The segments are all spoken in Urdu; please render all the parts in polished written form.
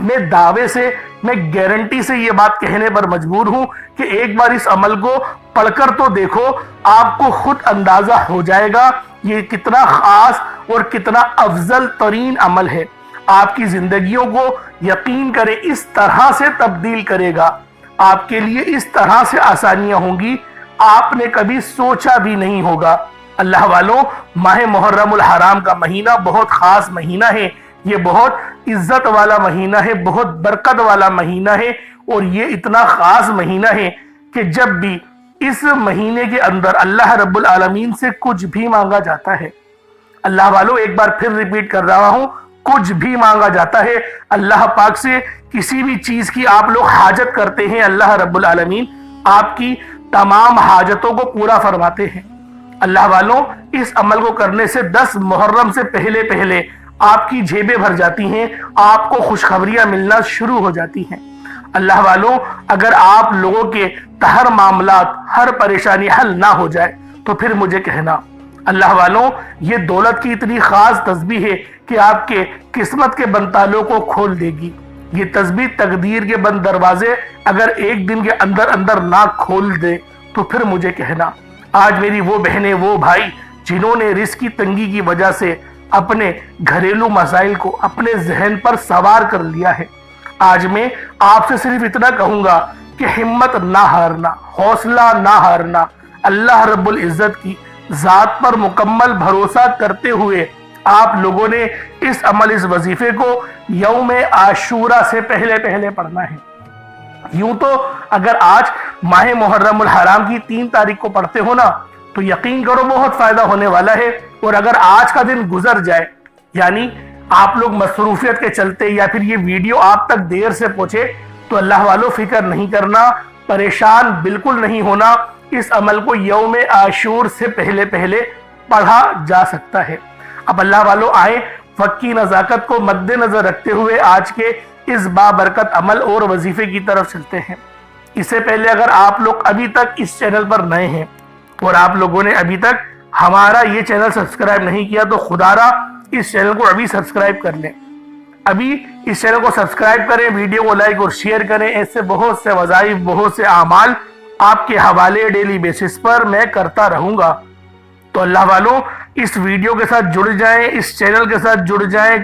میں دعوے سے، میں گارنٹی سے یہ بات کہنے پر مجبور ہوں کہ ایک بار اس عمل کو پڑھ کر تو دیکھو، آپ کو خود اندازہ ہو جائے گا یہ کتنا خاص اور کتنا افضل ترین عمل ہے۔ آپ کی زندگیوں کو یقین کریں اس طرح سے تبدیل کرے گا، آپ کے لیے اس طرح سے آسانیاں ہوں گی آپ نے کبھی سوچا بھی نہیں ہوگا۔ اللہ والوں، ماہ محرم الحرام کا مہینہ بہت خاص مہینہ ہے، یہ بہت عزت والا مہینہ ہے، بہت برکت والا مہینہ ہے، اور یہ اتنا خاص مہینہ ہے کہ جب بھی اس مہینے کے اندر اللہ رب العالمین سے کچھ بھی مانگا جاتا ہے، اللہ والوں ایک بار پھر ریپیٹ کر رہا ہوں، کچھ بھی مانگا جاتا ہے اللہ پاک سے، کسی بھی چیز کی آپ لوگ حاجت کرتے ہیں، اللہ رب العالمین آپ کی تمام حاجتوں کو پورا فرماتے ہیں۔ اللہ والوں، اس عمل کو کرنے سے 10 محرم سے پہلے پہلے آپ کی جیبیں بھر جاتی ہیں، آپ کو خوشخبریاں ملنا شروع ہو جاتی ہیں۔ اللہ والوں، اگر آپ لوگوں کے ہر معاملات، ہر پریشانی حل نہ ہو جائے تو پھر مجھے کہنا۔ اللہ والوں، یہ دولت کی اتنی خاص تسبیح ہے کہ آپ کے قسمت کے بند تالوں کو کھول دے گی۔ یہ تسبیح تقدیر کے بند دروازے اگر ایک دن کے اندر اندر نہ کھول دے تو پھر مجھے کہنا۔ آج میری وہ بہنیں، وہ بھائی جنہوں نے رزق کی تنگی کی وجہ سے اپنے گھریلو مسائل کو اپنے ذہن پر سوار کر لیا ہے، آج میں آپ سے صرف اتنا کہوں گا کہ ہمت نہ ہارنا، حوصلہ نہ ہارنا، اللہ رب العزت کی ذات پر مکمل بھروسہ کرتے ہوئے آپ لوگوں نے اس عمل، اس وظیفے کو یوم عاشورہ سے پہلے پہلے پڑھنا ہے۔ یوں تو اگر آج ماہ محرم الحرام کی 3 تاریخ کو پڑھتے ہو نا تو یقین کرو بہت فائدہ ہونے والا ہے، اور اگر آج کا دن گزر جائے، یعنی آپ لوگ مصروفیت کے چلتے یا پھر یہ ویڈیو آپ تک دیر سے پہنچے، تو اللہ والوں فکر نہیں کرنا، پریشان بالکل نہیں ہونا، اس عمل کو یوم عاشور سے پہلے پہلے پڑھا جا سکتا ہے۔ اب اللہ والوں آئیں، وقت کی نزاکت کو مد نظر رکھتے ہوئے آج کے اس بابرکت عمل اور وظیفے کی طرف چلتے ہیں۔ اس سے پہلے اگر آپ لوگ ابھی تک اس چینل پر نئے ہیں اور آپ لوگوں نے ابھی تک ہمارا یہ چینل سبسکرائب نہیں کیا تو خدا را اس چینل کو ابھی سبسکرائب کر لیں، ابھی اس چینل کو سبسکرائب کریں، ویڈیو کو لائک اور شیئر کریں۔ ایسے بہت سے وظائف، بہت سے اعمال آپ کے حوالے ڈیلی بیسس پر میں کرتا رہوں گا۔ تو اللہ والوں، اس ویڈیو کے ساتھ جڑ جائیں، اس چینل کے ساتھ جڑ جائیں،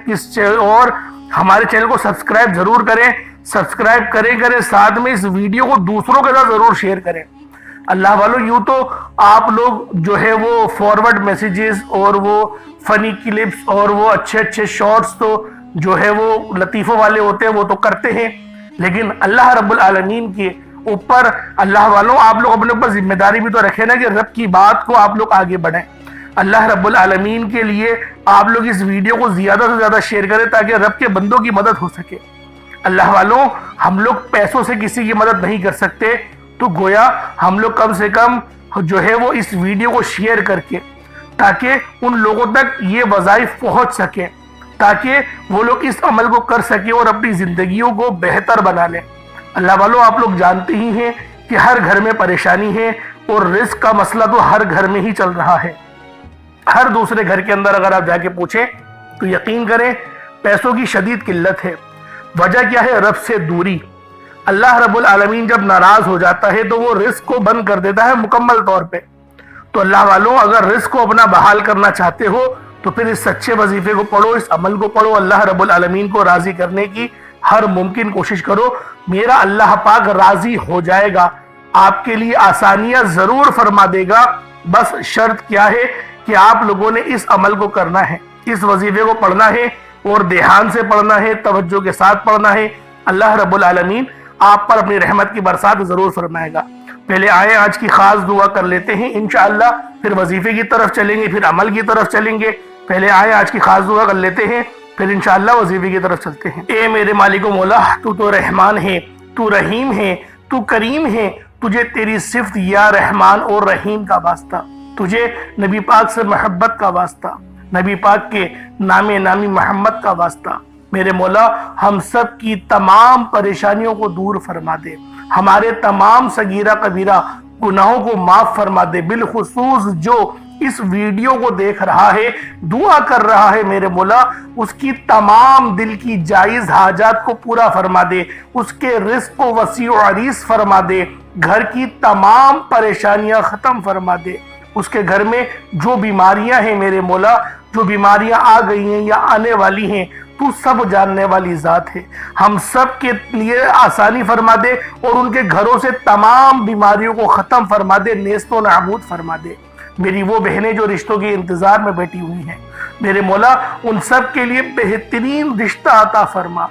اور ہمارے چینل کو سبسکرائب ضرور کریں، سبسکرائب کریں ساتھ میں اس ویڈیو کو دوسروں کے ساتھ ضرور شیئر کریں۔ اللہ والوں، یوں تو آپ لوگ جو ہے وہ فارورڈ میسیجز اور وہ فنی کلپس اور وہ اچھے اچھے شارٹس تو جو ہے وہ لطیفوں والے ہوتے ہیں وہ تو کرتے ہیں، لیکن اللہ رب العالمین کے اوپر اللہ والوں آپ لوگ اپنے اوپر ذمہ داری بھی تو رکھیں نا کہ رب کی بات کو آپ لوگ آگے بڑھیں۔ اللہ رب العالمین کے لیے آپ لوگ اس ویڈیو کو زیادہ سے زیادہ شیئر کریں تاکہ رب کے بندوں کی مدد ہو سکے۔ اللہ والوں، ہم لوگ پیسوں سے کسی کی مدد نہیں کر سکتے، تو گویا ہم لوگ کم سے کم جو ہے وہ اس ویڈیو کو شیئر کر کے تاکہ ان لوگوں تک یہ وظائف پہنچ سکے، تاکہ وہ لوگ اس عمل کو کر سکیں اور اپنی زندگیوں کو بہتر بنا لیں۔ اللہ والوں، آپ لوگ جانتے ہی ہیں کہ ہر گھر میں پریشانی ہے اور رزق کا مسئلہ تو ہر گھر میں ہی چل رہا ہے۔ ہر دوسرے گھر کے اندر اگر آپ جا کے پوچھیں تو یقین کریں پیسوں کی شدید قلت ہے۔ وجہ کیا ہے؟ رب سے دوری۔ اللہ رب العالمین جب ناراض ہو جاتا ہے تو وہ رزق کو بند کر دیتا ہے مکمل طور پہ۔ تو اللہ والوں، اگر رزق کو اپنا بحال کرنا چاہتے ہو تو پھر اس سچے وظیفے کو پڑھو، اس عمل کو پڑھو، اللہ رب العالمین کو راضی کرنے کی ہر ممکن کوشش کرو۔ میرا اللہ پاک راضی ہو جائے گا، آپ کے لیے آسانیاں ضرور فرما دے گا۔ بس شرط کیا ہے کہ آپ لوگوں نے اس عمل کو کرنا ہے، اس وظیفے کو پڑھنا ہے اور دھیان سے پڑھنا ہے، توجہ کے ساتھ پڑھنا ہے۔ اللہ رب العالمین آپ پر اپنی رحمت کی برسات ضرور فرمائے گا۔ پہلے آئیں آج کی خاص دعا کر لیتے ہیں انشاءاللہ، پھر وظیفے کی طرف چلیں گے، پھر عمل کی طرف چلیں گے۔ پہلے آئیں آج کی خاص دعا کر لیتے ہیں، پھر انشاءاللہ وظیفے کی طرف چلتے ہیں۔ اے میرے مالک و مولا، تو رحمان ہے، تو رحیم ہے، تو کریم ہے، تجھے تیری صفت یا رحمان اور رحیم کا واسطہ، تجھے نبی پاک سے محبت کا واسطہ، نبی پاک کے نامی محمد کا واسطہ۔ میرے مولا، ہم سب کی تمام پریشانیوں کو دور فرما دے، ہمارے تمام صغیرہ کبیرہ گناہوں کو معاف فرما دے، بالخصوص جو اس ویڈیو کو دیکھ رہا ہے، دعا کر رہا ہے میرے مولا اس کی تمام دل کی جائز حاجات کو پورا فرما دے، اس کے رزق کو وسیع و عریض فرما دے، گھر کی تمام پریشانیاں ختم فرما دے، اس کے گھر میں جو بیماریاں ہیں میرے مولا، جو بیماریاں آ گئی ہیں یا آنے والی ہیں، تو سب جاننے والی ذات ہے، ہم سب کے لیے آسانی فرما دے اور ان کے گھروں سے تمام بیماریوں کو ختم فرما دے، نیست و نابود فرما دے۔ میری وہ بہنیں جو رشتوں کے انتظار میں بیٹھی ہوئی ہیں، میرے مولا ان سب کے لیے بہترین رشتہ عطا فرما،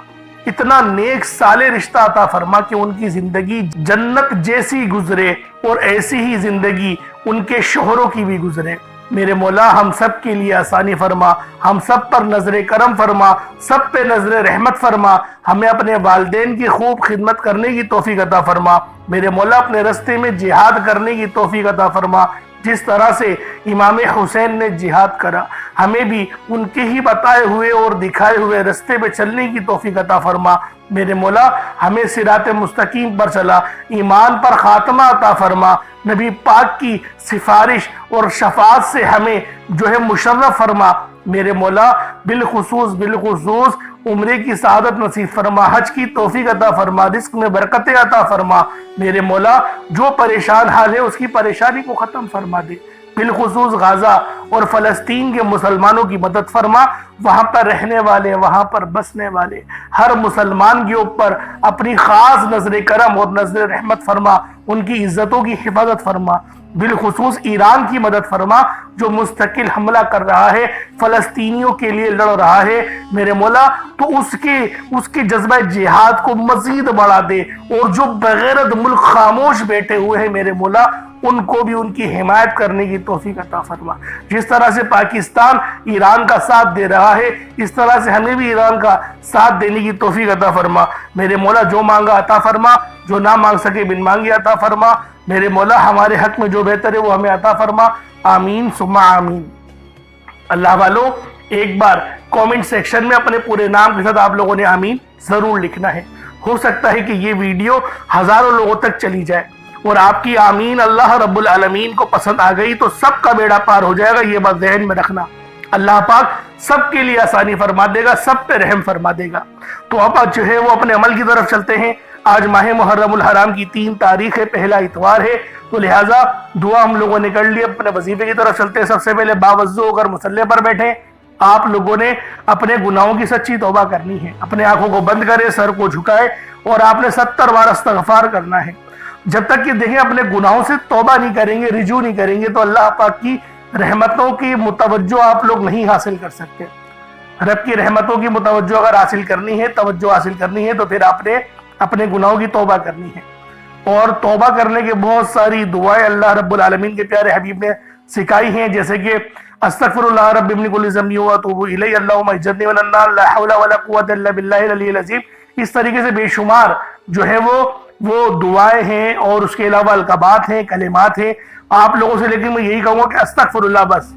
اتنا نیک صالح رشتہ عطا فرما کہ ان کی زندگی جنت جیسی گزرے اور ایسی ہی زندگی ان کے شوہروں کی بھی گزرے۔ میرے مولا ہم سب کے لیے آسانی فرما، ہم سب پر نظر کرم فرما، سب پہ نظر رحمت فرما، ہمیں اپنے والدین کی خوب خدمت کرنے کی توفیق عطا فرما۔ میرے مولا اپنے رستے میں جہاد کرنے کی توفیق عطا فرما، جس طرح سے امام حسین نے جہاد کرا، ہمیں بھی ان کے ہی بتائے ہوئے اور دکھائے ہوئے رستے پہ چلنے کی توفیق عطا فرما۔ میرے مولا ہمیں صراط مستقیم پر چلا، ایمان پر خاتمہ عطا فرما، نبی پاک کی سفارش اور شفاعت سے ہمیں جو ہے مشرف فرما۔ میرے مولا بالخصوص عمرے کی سعادت نصیب فرما، حج کی توفیق عطا فرما، رزق میں برکتیں عطا فرما۔ میرے مولا جو پریشان حال ہے اس کی پریشانی کو ختم فرما دے، بالخصوص غزہ اور فلسطین کے مسلمانوں کی مدد فرما، وہاں پر رہنے والے، وہاں پر بسنے والے ہر مسلمان کے اوپر اپنی خاص نظر کرم اور نظر رحمت فرما، ان کی عزتوں کی حفاظت فرما، بالخصوص ایران کی مدد فرما جو مستقل حملہ کر رہا ہے، فلسطینیوں کے لیے لڑ رہا ہے۔ میرے مولا تو اس کے جذبہ جہاد کو مزید بڑھا دے، اور جو بغیرت ملک خاموش بیٹھے ہوئے ہیں میرے مولا ان کو بھی ان کی حمایت کرنے کی توفیق عطا فرما۔ جس طرح سے پاکستان ایران کا ساتھ دے رہا ہے، اس طرح سے ہمیں بھی ایران کا ساتھ دینے کی توفیق عطا فرما۔ میرے مولا جو مانگا عطا فرما، جو نہ مانگ سکے بن مانگے عطا فرما۔ میرے مولا ہمارے حق میں جو بہتر ہے وہ ہمیں عطا فرما، آمین ثم آمین۔ اللہ والو ایک بار کومنٹ سیکشن میں اپنے پورے نام کے ساتھ آپ لوگوں نے آمین ضرور لکھنا ہے، ہو سکتا ہے کہ یہ ویڈیو ہزاروں لوگوں تک چلی جائے اور آپ کی آمین اللہ رب العالمین کو پسند آ گئی تو سب کا بیڑا پار ہو جائے گا، یہ بات ذہن میں رکھنا۔ اللہ پاک سب کے لیے آسانی فرما دے گا، سب پہ رحم فرما دے گا۔ تو اب جو ہے وہ اپنے عمل کی طرف چلتے ہیں۔ آج ماہ محرم الحرام کی 3 تاریخ ہے، پہلا اتوار ہے، تو لہٰذا دعا ہم لوگوں نے کر لی، اپنے وظیفے کی طرف چلتے ہیں۔ سب سے پہلے باوضو ہو کر مصلی پر بیٹھیں۔ آپ لوگوں نے اپنے گناہوں کی سچی توبہ کرنی ہے، اپنے آنکھوں کو بند کرے، سر کو جھکائے اور آپ نے 70 بار استغفار کرنا ہے۔ جب تک کہ دیکھیں اپنے گناہوں سے توبہ نہیں کریں گے، رجوع نہیں کریں گے، تو اللہ پاک کی رحمتوں کی متوجہ آپ لوگ نہیں حاصل کر سکتے۔ رب کی رحمتوں کی متوجہ اگر حاصل کرنی ہے، توجہ حاصل کرنی ہے، تو پھر آپ نے اپنے گناہوں کی توبہ کرنی ہے۔ اور توبہ کرنے کے بہت ساری دعائیں اللہ رب العالمین کے پیارے حبیب نے سکھائی ہیں، جیسے کہ استغفر اللہ رب من کل ذنب واتوب الیہ اللہم اجرنی من النار لا حول ولا قوۃ الا باللہ العلی العظیم۔ اس طریقے سے بے شمار جو ہے وہ دعائیں ہیں، اور اس کے علاوہ القابات ہیں، کلمات ہیں آپ لوگوں سے۔ لیکن میں یہی کہوں گا کہ استغفر اللہ، بس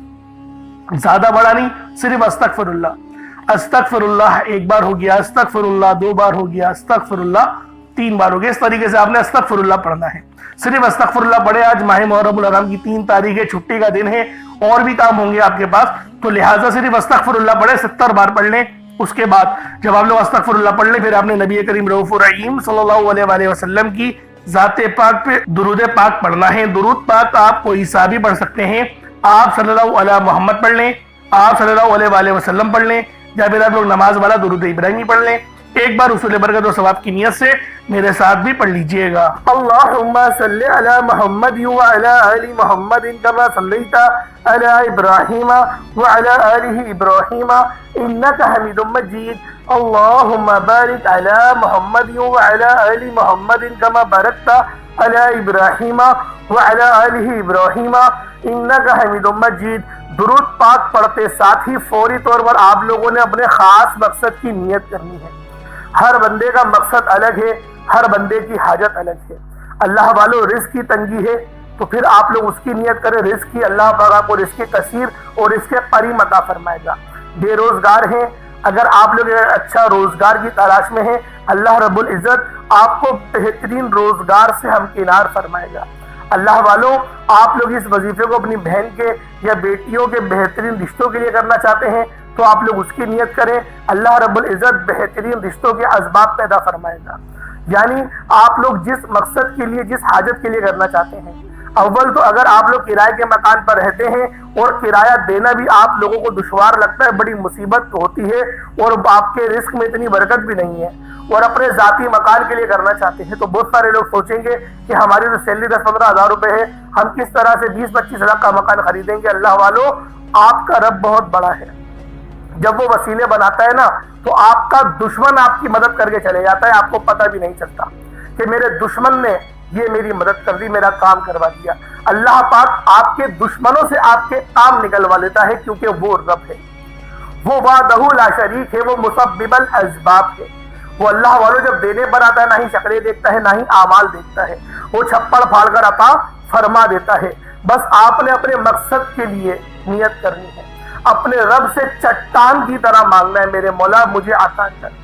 زیادہ بڑا نہیں، صرف استغفر اللہ۔ استغفر اللہ ایک بار ہو گیا، استغفر اللہ 2 بار ہو گیا، استغفر اللہ 3 بار ہو گیا۔ اس طریقے سے آپ نے استغفر اللہ پڑھنا ہے، صرف استغفر اللہ پڑھے۔ آج ماہ محرم الحرام کی 3 تاریخ ہے، چھٹی کا دن ہے، اور بھی کام ہوں گے آپ کے پاس، تو لہٰذا صرف استغفر اللہ پڑھے، 70 بار پڑھ لیں۔ اس کے بعد جب آپ لوگ استغفر اللہ پڑھ لیں، پھر آپ نے نبی کریم رؤوف الرحیم صلی اللہ علیہ وآلہ وسلم کی ذات پاک پہ درود پاک پڑھنا ہے۔ درود پاک آپ کوئی سا بھی پڑھ سکتے ہیں، آپ صلی اللہ علیہ محمد پڑھ لیں، آپ صلی اللہ علیہ وآلہ وسلم پڑھ لیں، یا پھر آپ لوگ نماز والا درود ابراہیمی پڑھ لیں۔ ایک بار حصول برکت و ثواب کی نیت سے میرے ساتھ بھی پڑھ لیجئے گا۔ اللہم صلی علی محمد وعلی آل محمد کما صلیت علی ابراہیم وعلی آل ابراہیم انک حمید مجید۔ اللہم بارک علی محمد وعلی آل محمد کما بارکت علی ابراہیم وعلی آل ابراہیم انک حمید مجید۔ درود پاک پڑھتے ساتھ ہی فوری طور پر آپ لوگوں نے اپنے خاص مقصد کی نیت کرنی ہے۔ ہر بندے کا مقصد الگ ہے، ہر بندے کی حاجت الگ ہے۔ اللہ والو رزق کی تنگی ہے تو پھر آپ لوگ اس کی نیت کریں، رزق کی اللہ پاک آپ کو رزق کثیر اور رزق قریب عطا فرمائے گا۔ بے روزگار ہیں، اگر آپ لوگ اچھا روزگار کی تلاش میں ہیں، اللہ رب العزت آپ کو بہترین روزگار سے ہمکنار فرمائے گا۔ اللہ والوں، آپ لوگ اس وظیفے کو اپنی بہن کے یا بیٹیوں کے بہترین رشتوں کے لیے کرنا چاہتے ہیں تو آپ لوگ اس کی نیت کریں، اللہ رب العزت بہترین رشتوں کے اسباب پیدا فرمائے گا۔ یعنی آپ لوگ جس مقصد کے لیے، جس حاجت کے لیے کرنا چاہتے ہیں، اول تو اگر آپ لوگ کرائے کے مکان پر رہتے ہیں اور کرایہ دینا بھی آپ لوگوں کو دشوار لگتا ہے، بڑی مصیبت ہوتی ہے اور آپ کے رزق میں اتنی برکت بھی نہیں ہے، اور اپنے ذاتی مکان کے لیے کرنا چاہتے ہیں، تو بہت سارے لوگ سوچیں گے کہ ہماری تو سیلری 10-15 ہزار روپے ہے، ہم کس طرح سے 20-25 لاکھ کا مکان خریدیں گے۔ اللہ والوں، آپ کا رب بہت بڑا ہے، جب وہ وسیلے بناتا ہے نا تو آپ کا دشمن آپ کی مدد کر کے چلے جاتا ہے، آپ کو پتہ بھی نہیں چلتا کہ میرے دشمن نے یہ میری مدد کر دی، میرا کام کروا دیا۔ اللہ پاک آپ کے دشمنوں سے آپ کے کام نکلوا لیتا ہے، کیونکہ وہ رب ہے، وہ وحدہ لا شریک ہے، وہ مسبب الاسباب ہے۔ وہ اللہ والوں جب دینے پر آتا ہے نہ ہی شکلیں دیکھتا ہے نہ ہی اعمال دیکھتا ہے، وہ چھپڑ پھاڑ کر عطا فرما دیتا ہے۔ بس آپ نے اپنے مقصد کے لیے نیت کرنی ہے، اپنے رب سے چٹان کی طرح مانگنا ہے، میرے مولا مجھے عطا کر،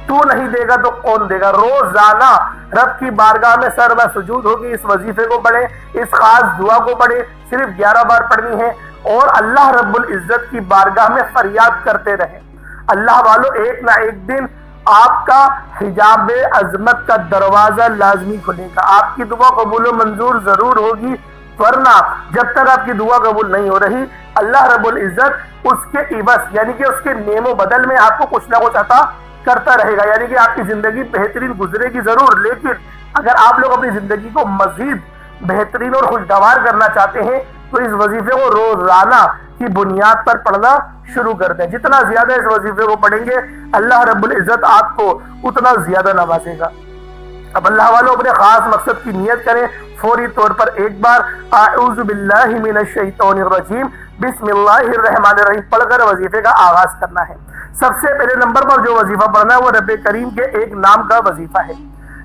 تو نہیں دے گا تو کون دے گا۔ روزانہ رب کی بارگاہ میں سر و سجود ہوگی، اس وظیفے کو پڑھیں، اس خاص دعا کو پڑھیں، صرف 11 بار پڑھنی ہے، اور اللہ رب العزت کی بارگاہ میں فریاد کرتے رہیں۔ اللہ والوں، ایک نہ ایک دن آپ کا حجاب عظمت کا دروازہ لازمی کھلے گا، آپ کی دعا قبول و منظور ضرور ہوگی، ورنہ جب تک آپ کی دعا قبول نہیں ہو رہی، اللہ رب العزت اس کے عوض یعنی کہ اس کے نعم و بدل میں آپ کو کچھ نہ کچھ عطا کرتا رہے گا، یعنی کہ آپ کی زندگی بہترین گزرے گی ضرور، لیکن اگر آپ لوگ اپنی زندگی کو مزید بہترین اور خوشگوار کرنا چاہتے ہیں تو اس وظیفے کو روزانہ کی بنیاد پر پڑھنا شروع کر دیں۔ جتنا زیادہ اس وظیفے کو پڑھیں گے اللہ رب العزت آپ کو اتنا زیادہ نوازے گا۔ اب اللہ والوں، اپنے خاص مقصد کی نیت کریں، فوری طور پر ایک بار اعوذ باللہ من الشیطان الرجیم بسم اللہ الرحمن الرحیم پڑھ کر وظیفے کا آغاز کرنا ہے۔ سب سے پہلے نمبر پر جو وظیفہ پڑھنا ہے وہ رب کریم کے ایک نام کا وظیفہ ہے۔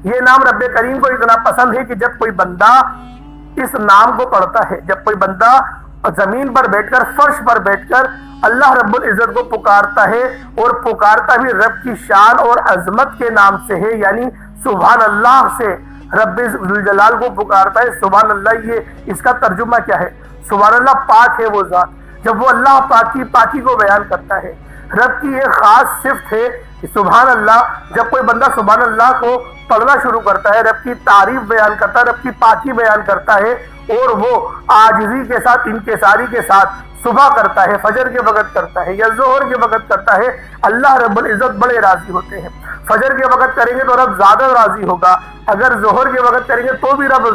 یہ نام رب کریم کو اتنا پسند ہے کہ جب کوئی بندہ اس نام کو پڑھتا ہے، جب کوئی بندہ زمین پر بیٹھ کر، فرش پر بیٹھ کر اللہ رب العزت کو پکارتا ہے، اور پکارتا بھی رب کی شان اور عظمت کے نام سے ہے، یعنی سبحان اللہ سے رب ذوالجلال کو پکارتا ہے۔ سبحان اللہ، یہ اس کا ترجمہ کیا ہے؟ سبحان اللہ، پاک ہے وہ ذات۔ جب وہ اللہ پاک کی پاکی کو بیان کرتا ہے، رب کی ایک خاص صفت ہے سبحان اللہ، جب کوئی بندہ سبحان اللہ کو پڑھنا شروع کرتا ہے، رب کی تعریف بیان کرتا ہے، رب کی پاکی بیان کرتا ہے، اور وہ عاجزی کے ساتھ، انکساری کے ساتھ صبح کرتا ہے، فجر کے وقت کرتا ہے یا ظہر کے وقت کرتا ہے، اللہ رب العزت بڑے راضی ہوتے ہیں۔ فجر کے وقت کریں گے تو رب زیادہ راضی ہوگا، اگر ظہر کے وقت کریں گے تو بھی رب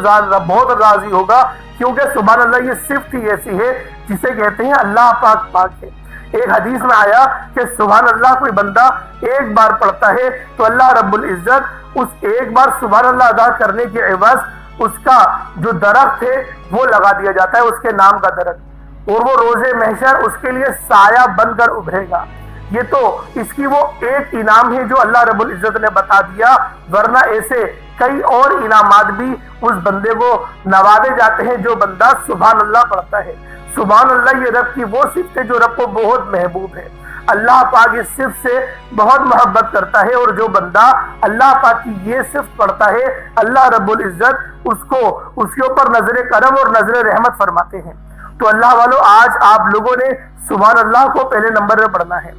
بہت راضی ہوگا، کیونکہ سبحان اللہ یہ صفت ہی ایسی ہے جسے کہتے ہیں اللہ پاک پاک ہے۔ ایک حدیث میں آیا کہ سبحان اللہ کوئی بندہ ایک بار پڑھتا ہے تو اللہ رب العزت اس ایک بار سبحان اللہ ادا کرنے کے عوض اس کا جو درخت ہے وہ لگا دیا جاتا ہے، اس کے نام کا درخت، اور وہ روز محشر اس کے لیے سایہ بن کر ابھرے گا۔ یہ تو اس کی وہ ایک انعام ہے جو اللہ رب العزت نے بتا دیا، ورنہ ایسے کئی اور انعامات بھی اس بندے کو نوازے جاتے ہیں جو بندہ سبحان اللہ پڑھتا ہے۔ سبحان اللہ یہ رب کی وہ صفت ہے جو رب کو بہت محبوب ہے، اللہ پاک اس صفت سے بہت محبت کرتا ہے، اور جو بندہ اللہ پاک کی یہ صفت پڑھتا ہے اللہ رب العزت اس کے اوپر نظر کرم اور نظر رحمت فرماتے ہیں۔ تو اللہ والوں، آج آپ لوگوں نے سبحان اللہ کو پہلے نمبر پہ پڑھنا ہے۔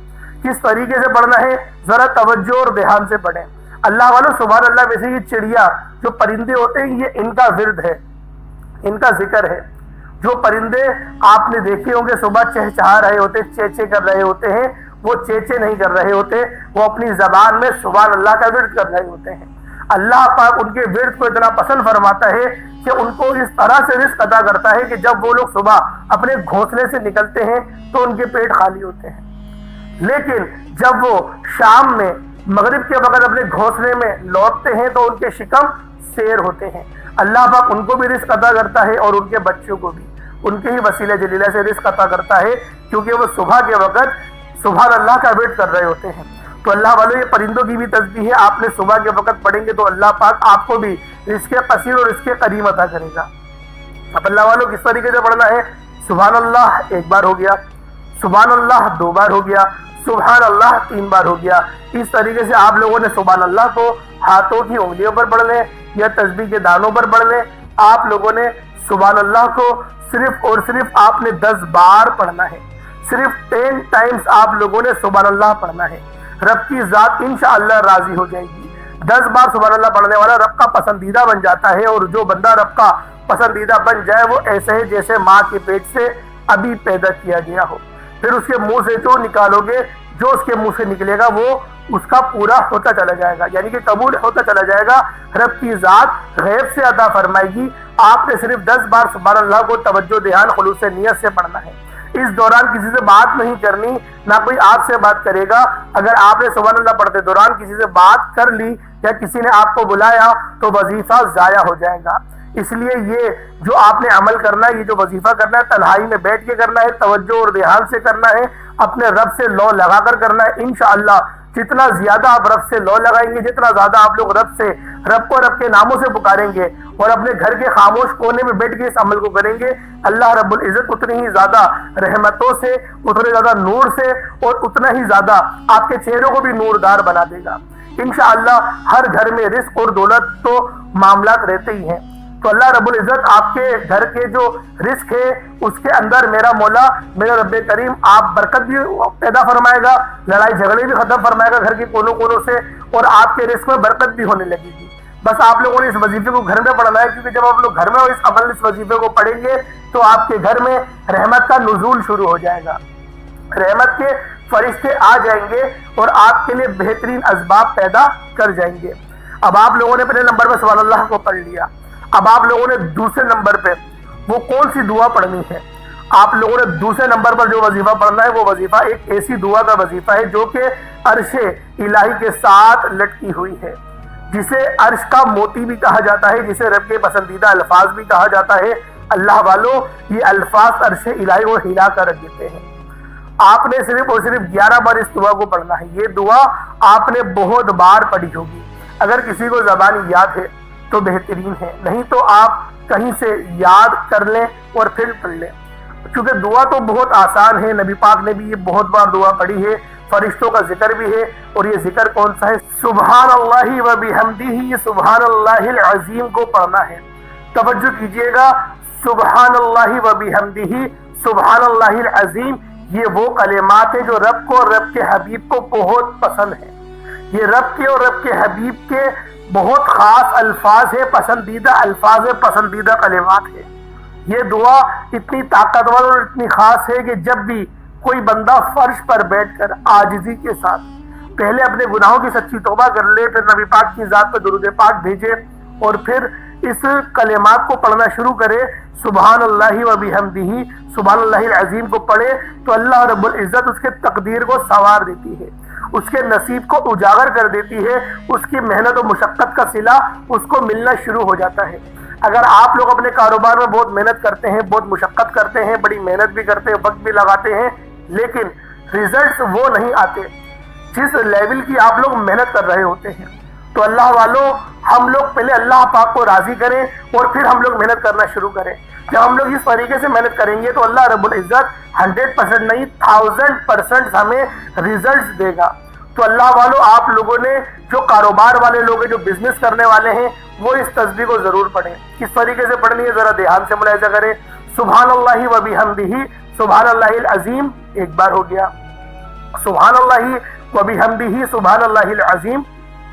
کس طریقے سے پڑھنا ہے ذرا توجہ اور دھیان سے پڑھیں۔ اللہ والوں، سبحان اللہ ویسے یہ چڑیا جو پرندے ہوتے ہیں یہ ان کا ورد ہے، ان کا ذکر ہے۔ جو پرندے آپ نے دیکھے ہوں گے صبح چہچہا رہے ہوتے، چیچے کر رہے ہوتے ہیں، وہ چیچے نہیں کر رہے ہوتے، وہ اپنی زبان میں سبحان اللہ کا ورد کر رہے ہوتے ہیں۔ اللہ پاک ان کے ورد کو اتنا پسند فرماتا ہے کہ ان کو اس طرح سے رزق عطا کرتا ہے کہ جب وہ لوگ صبح اپنے گھونسلے سے نکلتے ہیں تو ان کے پیٹ خالی ہوتے ہیں، لیکن جب وہ شام میں مغرب کے وقت اپنے گھونسلے میں لوٹتے ہیں تو ان کے شکم سیر ہوتے ہیں۔ اللہ پاک ان کو بھی رزق عطا کرتا ہے اور ان کے بچوں کو بھی ان کے ہی وسیلہ جلیلہ سے رزق عطا کرتا ہے، کیونکہ وہ صبح کے وقت سبحان اللہ کا ورد کر رہے ہوتے ہیں۔ تو اللہ والوں، یہ پرندوں کی بھی تسبیح ہے، آپ نے صبح کے وقت پڑھیں گے تو اللہ پاک آپ کو بھی رزق قصیر اور رزق کریم عطا کرے گا۔ اب اللہ والوں کس طریقے سے پڑھنا ہے؟ سبحان اللہ ایک بار ہو گیا، سبحان اللہ 2 بار ہو گیا، سبحان اللہ 3 بار ہو گیا۔ اس طریقے سے آپ لوگوں نے سبحان اللہ کو ہاتھوں کی انگلیوں پر پڑھ لیں یا تسبیح کے دانوں پر پڑھ لیں، آپ لوگوں نے سبحان اللہ کو صرف اور صرف آپ نے 10 بار پڑھنا ہے، صرف 10 ٹائمز آپ لوگوں نے سبحان اللہ پڑھنا ہے۔ رب کی ذات انشاءاللہ راضی ہو جائے گی۔ 10 بار سبحان اللہ پڑھنے والا رب کا پسندیدہ بن جاتا ہے، اور جو بندہ رب کا پسندیدہ بن جائے وہ ایسے ہے جیسے ماں کے پیٹ سے ابھی پیدا کیا گیا ہو۔ پھر اس کے منہ سے جو نکالو گے، جو اس کے منہ سے نکلے گا وہ اس کا پورا ہوتا چلا جائے گا، یعنی کہ قبول ہوتا چلا جائے گا۔ رب کی ذات غیب سے عطا فرمائے گی۔ آپ نے صرف 10 بار سبحان اللہ کو توجہ دھیان خلوص نیت سے پڑھنا ہے۔ اس دوران کسی سے بات نہیں کرنی، نہ کوئی آپ سے بات کرے گا۔ اگر آپ نے سبحان اللہ پڑھتے دوران کسی سے بات کر لی یا کسی نے آپ کو بلایا تو وظیفہ ضائع ہو جائے گا۔ اس لیے یہ جو آپ نے عمل کرنا ہے، یہ جو وظیفہ کرنا ہے، تنہائی میں بیٹھ کے کرنا ہے، توجہ اور دھیان سے کرنا ہے، اپنے رب سے لو لگا کر کرنا ہے۔ انشاءاللہ جتنا زیادہ آپ رب سے لو لگائیں گے، جتنا زیادہ آپ لوگ رب کو رب کے ناموں سے پکاریں گے اور اپنے گھر کے خاموش کونے میں بیٹھ کے اس عمل کو کریں گے، اللہ رب العزت اتنی ہی زیادہ رحمتوں سے، اتنے زیادہ نور سے اور اتنا ہی زیادہ آپ کے چہروں کو بھی نوردار بنا دے گا۔ انشاءاللہ ہر گھر میں رزق اور دولت تو معاملات رہتے ہی ہیں، تو اللہ رب العزت آپ کے گھر کے جو رزق ہے اس کے اندر میرا مولا، میرا رب کریم آپ برکت بھی پیدا فرمائے گا، لڑائی جھگڑے بھی ختم فرمائے گا گھر کے کونوں کونوں سے، اور آپ کے رزق میں برکت بھی ہونے لگے گی۔ بس آپ لوگوں نے اس وظیفے کو گھر میں پڑھنا ہے، کیونکہ جب آپ لوگ گھر میں اس وظیفے کو پڑھیں گے تو آپ کے گھر میں رحمت کا نزول شروع ہو جائے گا، رحمت کے فرشتے آ جائیں گے اور آپ کے لیے بہترین اسباب پیدا کر جائیں گے۔ اب آپ لوگوں نے پہلے نمبر پہ سبحان اللہ کو پڑھ لیا، اب آپ لوگوں نے دوسرے نمبر پہ وہ کون سی دعا پڑھنی ہے؟ آپ لوگوں نے دوسرے نمبر پر جو وظیفہ پڑھنا ہے وہ وظیفہ ایک ایسی دعا کا وظیفہ ہے جو کہ عرش الہی کے ساتھ لٹکی ہوئی ہے، جسے عرش کا موتی بھی کہا جاتا ہے، جسے رب کے پسندیدہ الفاظ بھی کہا جاتا ہے۔ اللہ والو، یہ الفاظ عرش الہی کو ہلا کر رکھ دیتے ہیں۔ آپ نے صرف اور صرف 11 بار اس دعا کو پڑھنا ہے۔ یہ دعا آپ نے بہت بار پڑھی ہوگی، اگر کسی کو زبانی یاد ہے تو بہترین ہے، نہیں تو آپ کہیں سے یاد کر لیں اور پھر پڑھ لیں، کیونکہ دعا تو بہت آسان ہے۔ نبی پاک نے بھی یہ بہت بار دعا پڑھی ہے، فرشتوں کا ذکر بھی ہے، اور یہ ذکر کون سا ہے؟ سبحان اللہ و بحمدہ، یہ سبحان اللہ العظیم کو پڑھنا ہے۔ توجہ کیجئے گا، سبحان اللہ و بحمدہ، سبحان اللہ العظیم، یہ وہ کلمات ہیں جو رب کو اور رب کے حبیب کو بہت پسند ہے۔ یہ رب کے اور رب کے حبیب کے بہت خاص الفاظ ہے، پسندیدہ الفاظ ہے، پسندیدہ کلمات ہے۔ یہ دعا اتنی طاقتور اور اتنی خاص ہے کہ جب بھی کوئی بندہ فرش پر بیٹھ کر عاجزی کے ساتھ پہلے اپنے گناہوں کی سچی توبہ کر لے، پھر نبی پاک کی ذات پہ درود پاک بھیجے اور پھر اس کلمات کو پڑھنا شروع کرے، سبحان اللہ و بحمدہ، سبحان اللہ العظیم کو پڑھے، تو اللہ رب العزت اس کے تقدیر کو سنوار دیتی ہے، اس کے نصیب کو اجاگر کر دیتی ہے، اس کی محنت و مشقت کا صلہ اس کو ملنا شروع ہو جاتا ہے۔ اگر آپ لوگ اپنے کاروبار میں بہت محنت کرتے ہیں، بہت مشقت کرتے ہیں، بڑی محنت بھی کرتے ہیں، وقت بھی لگاتے ہیں، لیکن ریزلٹس وہ نہیں آتے جس لیول کی آپ لوگ محنت کر رہے ہوتے ہیں، تو اللہ والوں، ہم لوگ پہلے اللہ پاک کو راضی کریں اور پھر ہم لوگ محنت کرنا شروع کریں۔ جب ہم لوگ اس طریقے سے محنت کریں گے تو اللہ رب العزت 100% نہیں 1000% ہمیں ریزلٹس دے گا۔ تو اللہ والوں، آپ لوگوں نے جو کاروبار والے لوگ ہیں، جو بزنس کرنے والے ہیں، وہ اس تسبیح کو ضرور پڑھیں۔ کس طریقے سے پڑھنی ہے ذرا دھیان سے ملاحظہ کریں۔ سبحان اللہ و بحمدہ، سبحان اللہ العظیم ایک بار ہو گیا، سبحان اللہ و بحمدہ، سبحان اللہ العظیم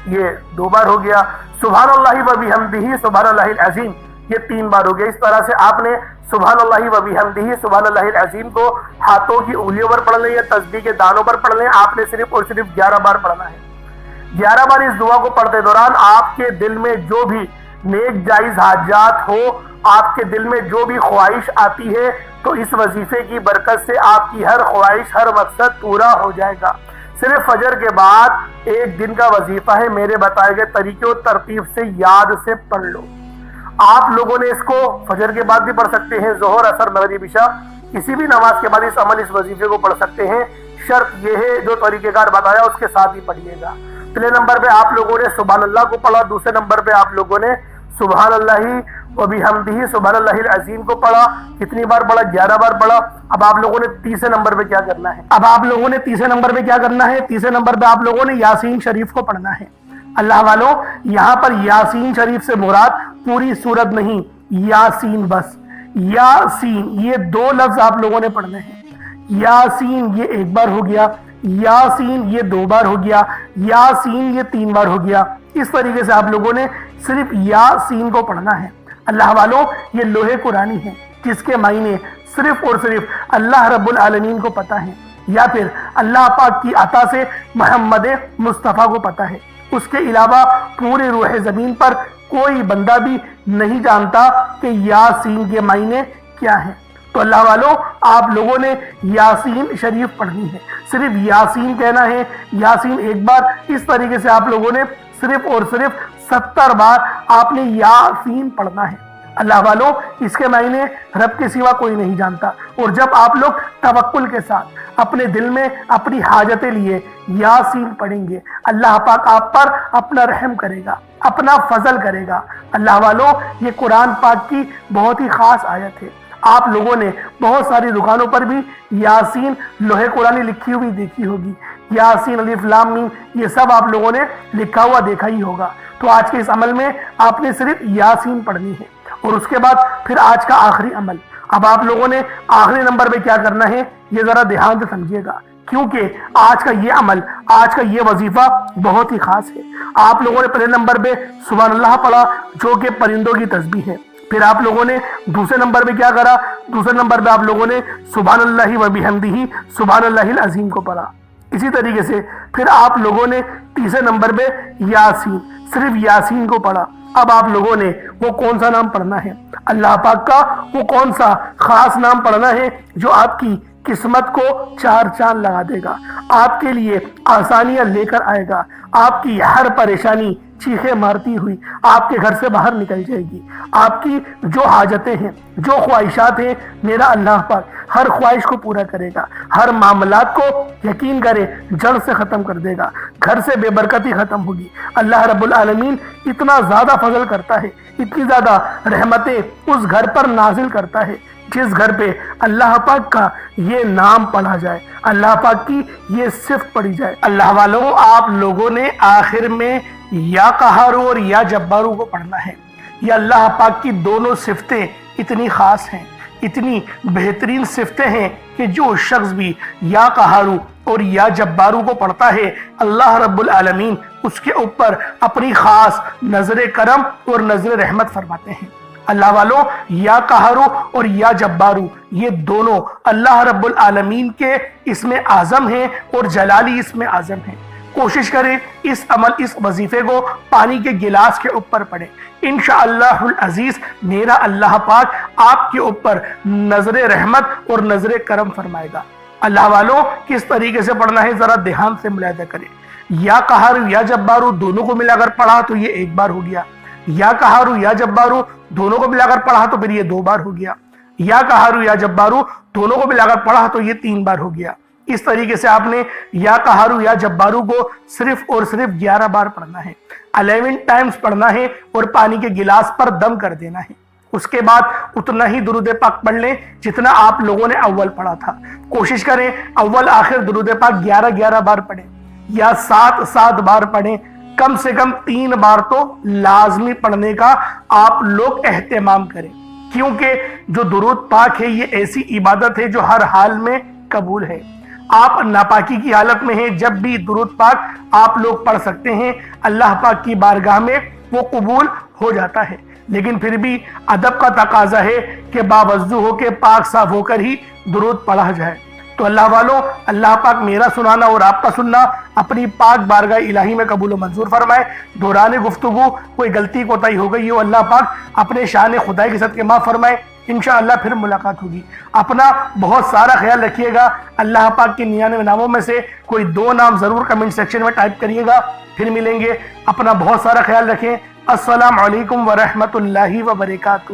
یہ 2 بار ہو گیا، سبحان اللہ و بحمدہ، سبحان اللہ العظیم یہ 3 بار ہو گیا۔ اس طرح سے آپ نے سبحان اللہ و بحمدہ، سبحان اللہ العظیم کو ہاتھوں کی انگلیوں پر پڑھ لیں یا تسبیح کے دانوں پر پڑھ لیں۔ آپ نے صرف اور صرف 11 بار پڑھنا ہے۔ 11 بار اس دعا کو پڑھتے دوران آپ کے دل میں جو بھی نیک جائز حاجات ہو، آپ کے دل میں جو بھی خواہش آتی ہے، تو اس وظیفے کی برکت سے آپ کی ہر خواہش، ہر مقصد پورا ہو جائے گا۔ صرف فجر کے بعد 1 دن کا وظیفہ ہے، میرے بتائے گئے طریقے و ترتیب سے یاد سے پڑھ لو۔ آپ لوگوں نے اس کو فجر کے بعد بھی پڑھ سکتے ہیں، ظہر، عصر، مغرب، عشاء، کسی بھی نماز کے بعد اس وظیفے کو پڑھ سکتے ہیں۔ شرط یہ ہے جو طریقہ کار بتایا اس کے ساتھ ہی پڑھیے گا۔ پہلے نمبر پہ آپ لوگوں نے سبحان اللہ کو پڑھا، دوسرے نمبر پہ آپ لوگوں نے سبحان اللہ و بحمدہ، سبحان اللہ العظیم کو پڑھا۔ کتنی بار پڑھا؟ 11 بار پڑھا۔ اب آپ لوگوں نے تیسرے نمبر پہ کیا کرنا ہے؟ تیسرے نمبر پہ آپ لوگوں نے یاسین شریف کو پڑھنا ہے۔ اللہ والوں، یہاں پر یاسین شریف سے مراد پوری سورت نہیں، یاسین بس، یاسین یہ دو لفظ آپ لوگوں نے پڑھنے ہیں۔ یاسین یہ ایک بار ہو گیا، یاسین یہ دو بار ہو گیا، یاسین یہ تین بار ہو گیا۔ اس طریقے سے آپ لوگوں نے صرف یاسین کو پڑھنا ہے۔ اللہ والوں، یہ لوح قرآنی ہے جس کے معنی صرف اور صرف اللہ رب العالمین کو پتہ ہے، یا پھر اللہ پاک کی عطا سے محمد مصطفیٰ کو پتہ ہے۔ اس کے علاوہ پورے روح زمین پر کوئی بندہ بھی نہیں جانتا کہ یاسین کے معنی کیا ہیں۔ تو اللہ والوں، آپ لوگوں نے یاسین شریف پڑھنی ہے، صرف یاسین کہنا ہے، یاسین ایک بار۔ اس طریقے سے آپ لوگوں نے صرف اور صرف 70 بار آپ نے یاسین پڑھنا ہے۔ اللہ والوں، اس کے معنی رب کے سوا کوئی نہیں جانتا۔ اور جب آپ لوگ توکل کے ساتھ اپنے دل میں اپنی حاجتیں لیے یاسین پڑھیں گے، اللہ پاک آپ پر اپنا رحم کرے گا، اپنا فضل کرے گا۔ اللہ والوں، یہ قرآن پاک کی بہت ہی خاص آیت ہے۔ آپ لوگوں نے بہت ساری دکانوں پر بھی یاسین لوح قرآنی لکھی ہوئی دیکھی ہوگی، یاسین الف لام میم، یہ سب آپ لوگوں نے لکھا ہوا دیکھا ہی ہوگا۔ تو آج کے اس عمل میں آپ نے صرف یاسین پڑھنی ہے، اور اس کے بعد پھر آج کا آخری عمل۔ اب آپ لوگوں نے آخری نمبر پہ کیا کرنا ہے، یہ ذرا دھیان سے سمجھیے گا، کیونکہ آج کا یہ عمل، آج کا یہ وظیفہ بہت ہی خاص ہے۔ آپ لوگوں نے پہلے نمبر پہ سبحان اللہ پڑھا، جو کہ پرندوں کی تسبیح ہے۔ پھر آپ لوگوں نے دوسرے نمبر پہ کیا کرا، دوسرے نمبر پہ آپ لوگوں نے سبحان اللہ و بحمدہ سبحان اللہ العظیم کو پڑھا۔ اسی طریقے سے پھر آپ لوگوں نے تیسرے نمبر پہ یاسین، صرف یاسین کو پڑھا۔ اب آپ لوگوں نے وہ کون سا نام پڑھنا ہے، اللہ پاک کا وہ کون سا خاص نام پڑھنا ہے جو آپ کی قسمت کو چار چاند لگا دے گا، آپ کے لیے آسانیاں لے کر آئے گا، آپ کی ہر پریشانی چیخیں مارتی ہوئی آپ کے گھر سے باہر نکل جائے گی۔ آپ کی جو حاجتیں ہیں، جو خواہشات ہیں، میرا اللہ پاک ہر خواہش کو پورا کرے گا، ہر معاملات کو یقین کرے جڑ سے ختم کر دے گا، گھر سے بے برکتی ختم ہوگی۔ اللہ رب العالمین اتنا زیادہ فضل کرتا ہے، اتنی زیادہ رحمتیں اس گھر پر نازل کرتا ہے جس گھر پہ اللہ پاک کا یہ نام پڑھا جائے، اللہ پاک کی یہ صفت پڑھی جائے۔ اللہ والوں، آپ لوگوں نے آخر میں یا قہارو اور یا جبارو کو پڑھنا ہے۔ یہ اللہ پاک کی دونوں صفتیں اتنی خاص ہیں، اتنی بہترین صفتیں ہیں کہ جو شخص بھی یا قہارو اور یا جبارو کو پڑھتا ہے، اللہ رب العالمین اس کے اوپر اپنی خاص نظر کرم اور نظر رحمت فرماتے ہیں۔ اللہ والوں، یا قہارو اور یا جبارو یہ دونوں اللہ رب العالمین کے اسم اعظم ہیں اور جلالی اسم اعظم ہیں۔ کوشش کریں اس عمل، اس وظیفے کو پانی کے گلاس کے اوپر پڑھیں، انشاءاللہ العزیز میرا اللہ پاک آپ کے اوپر نظر رحمت اور نظر کرم فرمائے گا۔ اللہ والوں، کس طریقے سے پڑھنا ہے ذرا دھیان سے ملاحظہ کریں۔ یا قہارو یا جبارو دونوں کو ملا کر پڑھا تو یہ ایک بار ہو گیا، یا قہارو یا جبارو دونوں کو ملا کر پڑھا تو پھر یہ دو بار ہو گیا، یا قہارو یا جبارو دونوں کو ملا کر پڑھا تو یہ تین بار ہو گیا۔ اس طریقے سے آپ نے یا قہارو یا جبارو کو صرف اور صرف 11 بار پڑھنا ہے، 11 ٹائمز پڑھنا ہے اور پانی کے گلاس پر دم کر دینا ہے۔ اس کے بعد اتنا ہی درود پاک پڑھ لیں جتنا آپ لوگوں نے اول پڑھا تھا۔ کوشش کریں اول آخر درود پاک 11 بار پڑھیں یا 7 بار پڑھیں، کم سے کم 3 بار تو لازمی پڑھنے کا آپ لوگ اہتمام کریں، کیونکہ جو درود پاک ہے یہ ایسی عبادت ہے جو ہر حال میں قبول ہے۔ آپ ناپاکی کی حالت میں ہیں، جب بھی درود پاک آپ لوگ پڑھ سکتے ہیں، اللہ پاک کی بارگاہ میں وہ قبول ہو جاتا ہے۔ لیکن پھر بھی ادب کا تقاضا ہے کہ باوضو ہو کے پاک صاف ہو کر ہی درود پڑھا جائے۔ تو اللہ والوں، اللہ پاک میرا سنانا اور آپ کا سننا اپنی پاک بارگاہ الہی میں قبول و منظور فرمائے۔ دوران گفتگو کوئی غلطی کوتاہی ہو گئی ہو، اللہ پاک اپنے شان خدائی کے صدقے معاف فرمائے۔ انشاءاللہ پھر ملاقات ہوگی۔ اپنا بہت سارا خیال رکھیے گا۔ اللہ پاک کے 99 ناموں میں سے کوئی 2 نام ضرور کمنٹ سیکشن میں ٹائپ کریے گا۔ پھر ملیں گے، اپنا بہت سارا خیال رکھیں۔ السلام علیکم ورحمۃ اللہ وبرکاتہ۔